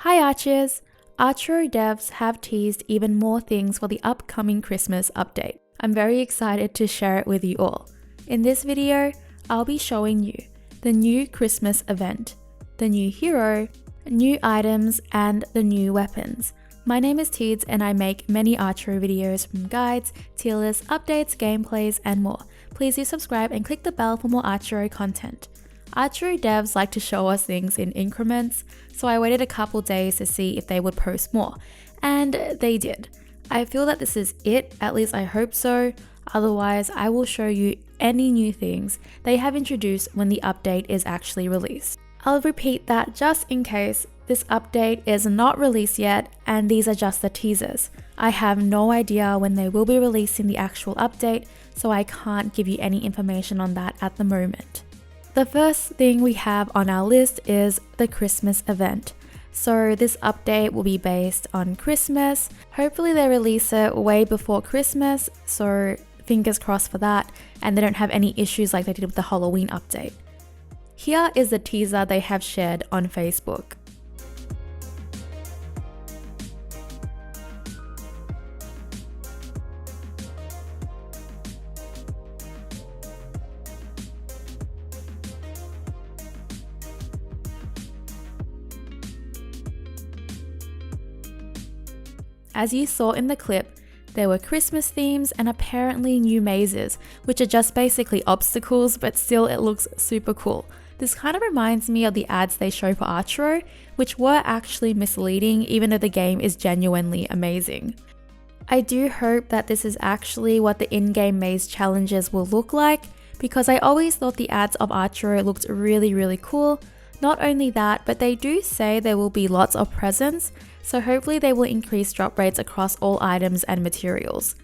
Hi Archers! Archero devs have teased even more things for the upcoming Christmas update. I'm very excited to share it with you all. In this video, I'll be showing you the new Christmas event, the new hero, new items, and the new weapons. My name is Teeds and I make many Archero videos from guides, tier lists, updates, gameplays, and more. Please do subscribe and click the bell for more Archero content. Archero devs like to show us things in increments, so I waited a couple days to see if they would post more, and they did. I feel that this is it, at least I hope so, otherwise I will show you any new things they have introduced when the update is actually released. I'll repeat that just in case this update is not released yet and these are just the teasers. I have no idea when they will be releasing the actual update, so I can't give you any information on that at the moment. The first thing we have on our list is the Christmas event. So this update will be based on Christmas. Hopefully they release it way before Christmas, so fingers crossed for that, and they don't have any issues like they did with the Halloween update. Here is the teaser they have shared on Facebook. As you saw in the clip, there were Christmas themes and apparently new mazes, which are just basically obstacles, but still it looks super cool. This kind of reminds me of the ads they show for Archero, which were actually misleading even though the game is genuinely amazing. I do hope that this is actually what the in-game maze challenges will look like, because I always thought the ads of Archero looked really cool. Not only that, but they do say there will be lots of presents, so hopefully they will increase drop rates across all items and materials.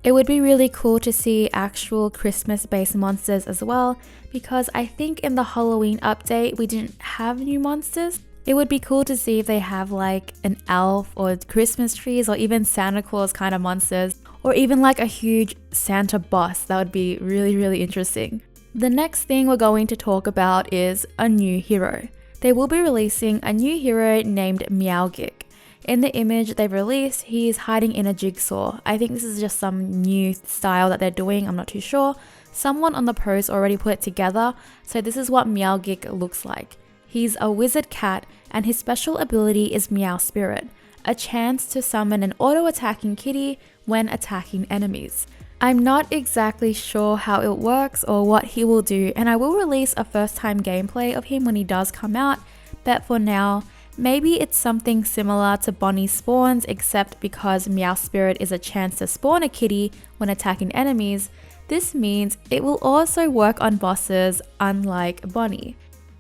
It would be really cool to see actual Christmas-based monsters as well, because I think in the Halloween update we didn't have new monsters. It would be cool to see if they have like an elf or Christmas trees or even Santa Claus kind of monsters, or even like a huge Santa boss. That would be really interesting. The next thing we're going to talk about is a new hero. They will be releasing a new hero named Meowgik. In the image they've released, he is hiding in a jigsaw. I think this is just some new style that they're doing, I'm not too sure. Someone on the post already put it together, so this is what Meowgik looks like. He's a wizard cat and his special ability is Meow Spirit, a chance to summon an auto-attacking kitty when attacking enemies. I'm not exactly sure how it works or what he will do, and I will release a first time gameplay of him when he does come out, but for now, maybe it's something similar to Bonnie spawns, except because Meow Spirit is a chance to spawn a kitty when attacking enemies, this means it will also work on bosses unlike Bonnie.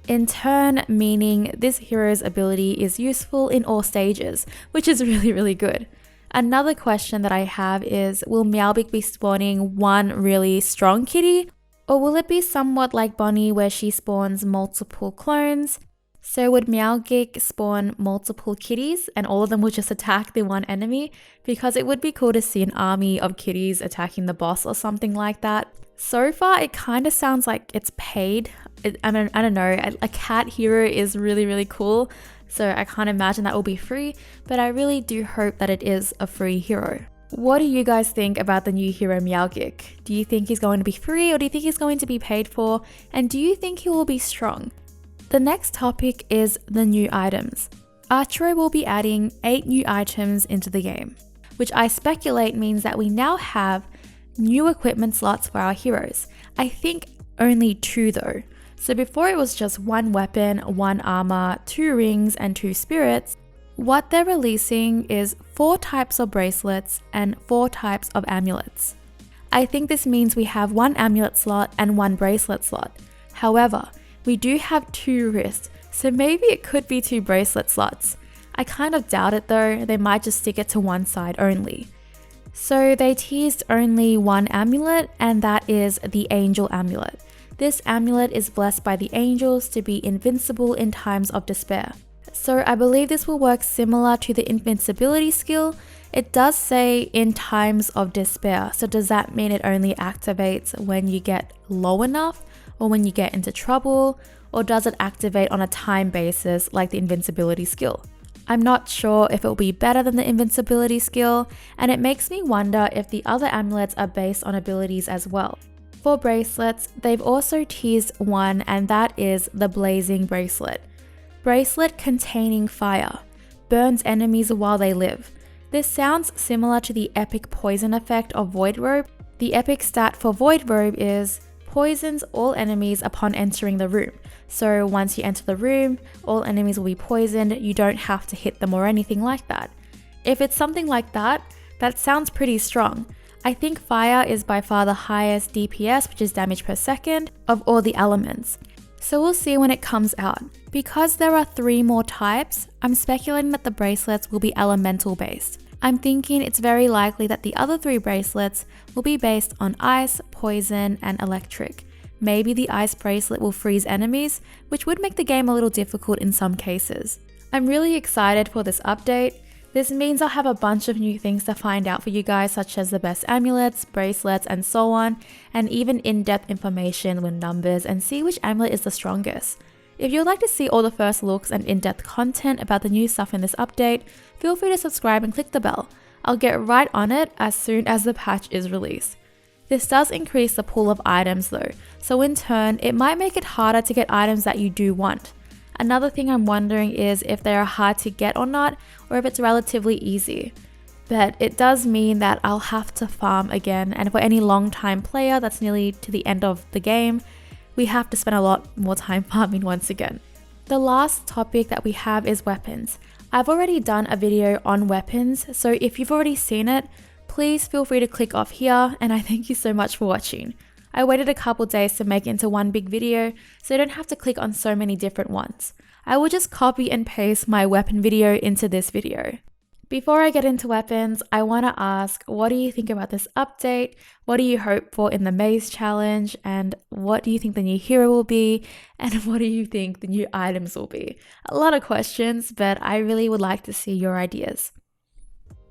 In turn, meaning this hero's ability is useful in all stages, which is really good. Another question that I have is, will Meowgik be spawning one really strong kitty? Or will it be somewhat like Bonnie where she spawns multiple clones? So would Meowgik spawn multiple kitties and all of them would just attack the one enemy? Because it would be cool to see an army of kitties attacking the boss or something like that. So far it kind of sounds like it's paid. I don't know, a cat hero is really cool. So I can't imagine that will be free, but I really do hope that it is a free hero. What do you guys think about the new hero Meowgik? Do you think he's going to be free or do you think he's going to be paid for? And do you think he will be strong? The next topic is the new items. Archero will be adding 8 new items into the game, which I speculate means that we now have new equipment slots for our heroes. I think only 2 though. So before it was just 1 weapon, 1 armor, 2 rings, and 2 spirits. What they're releasing is 4 types of bracelets and 4 types of amulets. I think this means we have 1 amulet slot and 1 bracelet slot. However, we do have 2 wrists, so maybe it could be 2 bracelet slots. I kind of doubt it though, they might just stick it to one side only. So they teased only 1 amulet, and that is the Angel Amulet. This amulet is blessed by the angels to be invincible in times of despair. So I believe this will work similar to the invincibility skill. It does say in times of despair, so does that mean it only activates when you get low enough or when you get into trouble, or does it activate on a time basis like the invincibility skill? I'm not sure if it will be better than the invincibility skill, and it makes me wonder if the other amulets are based on abilities as well. For bracelets, they've also teased one, and that is the Blazing Bracelet. Bracelet containing fire. Burns enemies while they live. This sounds similar to the epic poison effect of Void Robe. The epic stat for Void Robe is poisons all enemies upon entering the room. So once you enter the room, all enemies will be poisoned, you don't have to hit them or anything like that. If it's something like that, that sounds pretty strong. I think fire is by far the highest DPS, which is damage per second, of all the elements. So we'll see when it comes out. Because there are 3 more types, I'm speculating that the bracelets will be elemental based. I'm thinking it's very likely that the other 3 bracelets will be based on ice, poison, and electric. Maybe the ice bracelet will freeze enemies, which would make the game a little difficult in some cases. I'm really excited for this update. This means I'll have a bunch of new things to find out for you guys, such as the best amulets, bracelets, and so on, and even in-depth information with numbers and see which amulet is the strongest. If you'd like to see all the first looks and in-depth content about the new stuff in this update, feel free to subscribe and click the bell. I'll get right on it as soon as the patch is released. This does increase the pool of items though, so in turn, it might make it harder to get items that you do want. Another thing I'm wondering is if they are hard to get or not, or if it's relatively easy. But it does mean that I'll have to farm again, and for any long-time player that's nearly to the end of the game, we have to spend a lot more time farming once again. The last topic that we have is weapons. I've already done a video on weapons, so if you've already seen it, please feel free to click off here, and I thank you so much for watching. I waited a couple days to make it into one big video, so you don't have to click on so many different ones. I will just copy and paste my weapon video into this video. Before I get into weapons, I want to ask, what do you think about this update? What do you hope for in the maze challenge? And what do you think the new hero will be? And what do you think the new items will be? A lot of questions, but I really would like to see your ideas.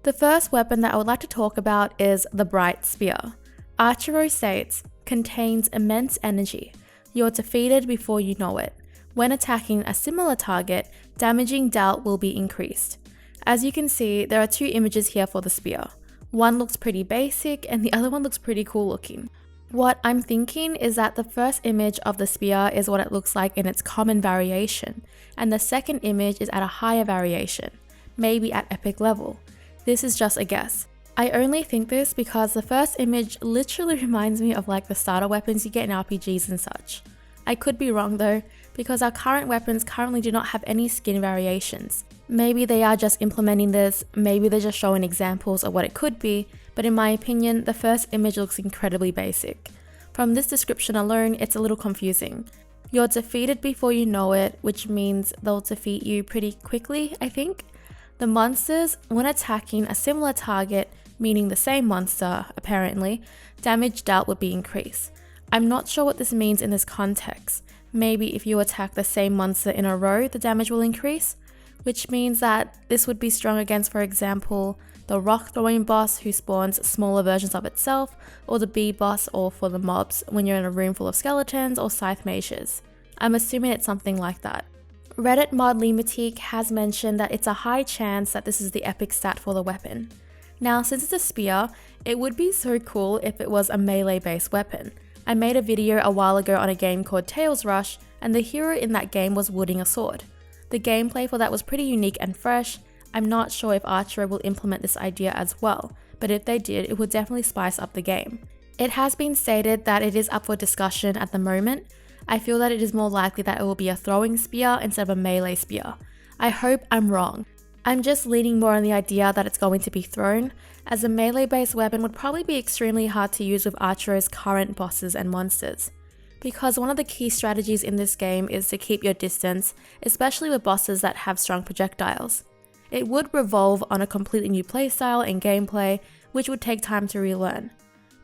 The first weapon that I would like to talk about is the Bright Spear. Archero states, contains immense energy. You're defeated before you know it. When attacking a similar target, damaging dealt will be increased. As you can see, there are 2 images here for the spear. One looks pretty basic and the other one looks pretty cool looking. What I'm thinking is that the first image of the spear is what it looks like in its common variation, and the second image is at a higher variation, maybe at epic level. This is just a guess. I only think this because the first image literally reminds me of like the starter weapons you get in RPGs and such. I could be wrong though, because our current weapons currently do not have any skin variations. Maybe they are just implementing this, maybe they're just showing examples of what it could be, but in my opinion, the first image looks incredibly basic. From this description alone, it's a little confusing. You're defeated before you know it, which means they'll defeat you pretty quickly, I think. The monsters, when attacking a similar target, meaning the same monster, apparently, damage dealt would be increased. I'm not sure what this means in this context. Maybe if you attack the same monster in a row, the damage will increase, which means that this would be strong against, for example, the rock throwing boss who spawns smaller versions of itself, or the bee boss, or for the mobs when you're in a room full of skeletons or scythe mages. I'm assuming it's something like that. Reddit mod Limatique has mentioned that it's a high chance that this is the epic stat for the weapon. Now, since it's a spear, it would be so cool if it was a melee-based weapon. I made a video a while ago on a game called Tales Rush, and the hero in that game was wielding a sword. The gameplay for that was pretty unique and fresh. I'm not sure if Archero will implement this idea as well, but if they did, it would definitely spice up the game. It has been stated that it is up for discussion at the moment. I feel that it is more likely that it will be a throwing spear instead of a melee spear. I hope I'm wrong. I'm just leaning more on the idea that it's going to be thrown, as a melee-based weapon would probably be extremely hard to use with Archero's current bosses and monsters. Because one of the key strategies in this game is to keep your distance, especially with bosses that have strong projectiles. It would revolve on a completely new playstyle and gameplay, which would take time to relearn.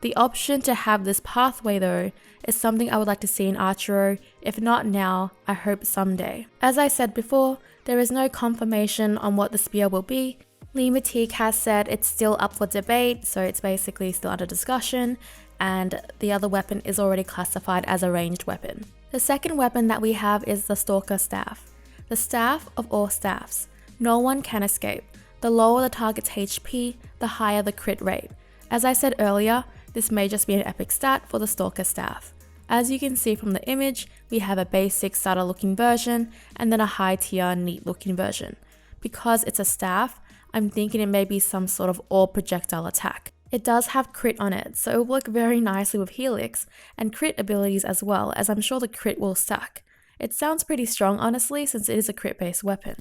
The option to have this pathway though is something I would like to see in Archero, if not now, I hope someday. As I said before, there is no confirmation on what the spear will be. Limatique has said it's still up for debate, so it's basically still under discussion, and the other weapon is already classified as a ranged weapon. The second weapon that we have is the Stalker Staff. The staff of all staffs. No one can escape. The lower the target's HP, the higher the crit rate. As I said earlier, this may just be an epic stat for the Stalker Staff. As you can see from the image, we have a basic starter looking version and then a high tier neat looking version. Because it's a staff, I'm thinking it may be some sort of all projectile attack. It does have crit on it, so it will work very nicely with Helix and crit abilities as well, as I'm sure the crit will stack. It sounds pretty strong honestly, since it is a crit based weapon.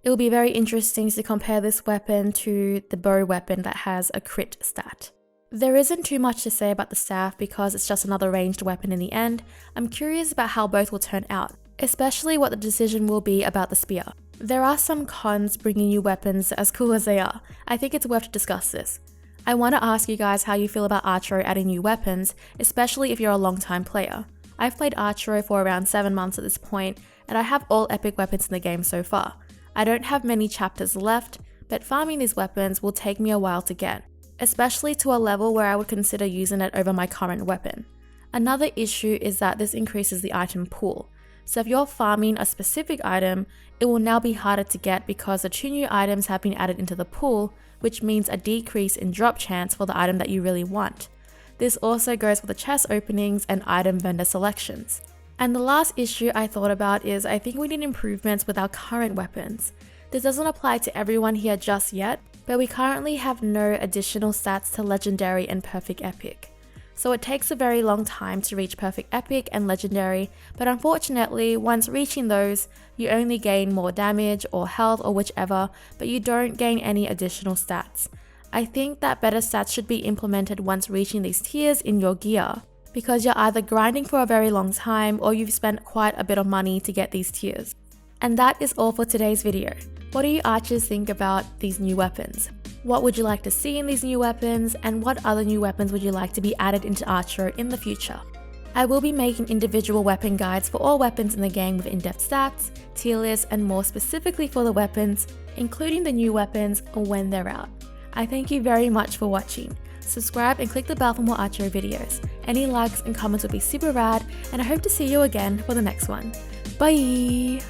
It will be very interesting to compare this weapon to the bow weapon that has a crit stat. There isn't too much to say about the staff because it's just another ranged weapon in the end. I'm curious about how both will turn out, especially what the decision will be about the spear. There are some cons bringing new weapons, as cool as they are. I think it's worth to discuss this. I want to ask you guys how you feel about Archero adding new weapons, especially if you're a long time player. I've played Archero for around 7 months at this point, and I have all epic weapons in the game so far. I don't have many chapters left, but farming these weapons will take me a while to get, especially to a level where I would consider using it over my current weapon. Another issue is that this increases the item pool. So if you're farming a specific item, it will now be harder to get because the 2 new items have been added into the pool, which means a decrease in drop chance for the item that you really want. This also goes for the chest openings and item vendor selections. And the last issue I thought about is I think we need improvements with our current weapons. This doesn't apply to everyone here just yet, but we currently have no additional stats to Legendary and Perfect Epic. So it takes a very long time to reach Perfect Epic and Legendary, but unfortunately, once reaching those, you only gain more damage or health or whichever, but you don't gain any additional stats. I think that better stats should be implemented once reaching these tiers in your gear, because you're either grinding for a very long time or you've spent quite a bit of money to get these tiers. And that is all for today's video. What do you archers think about these new weapons? What would you like to see in these new weapons, and what other new weapons would you like to be added into Archero in the future? I will be making individual weapon guides for all weapons in the game with in-depth stats, tier lists, and more specifically for the weapons, including the new weapons when they're out. I thank you very much for watching. Subscribe and click the bell for more Archero videos. Any likes and comments would be super rad, and I hope to see you again for the next one. Bye!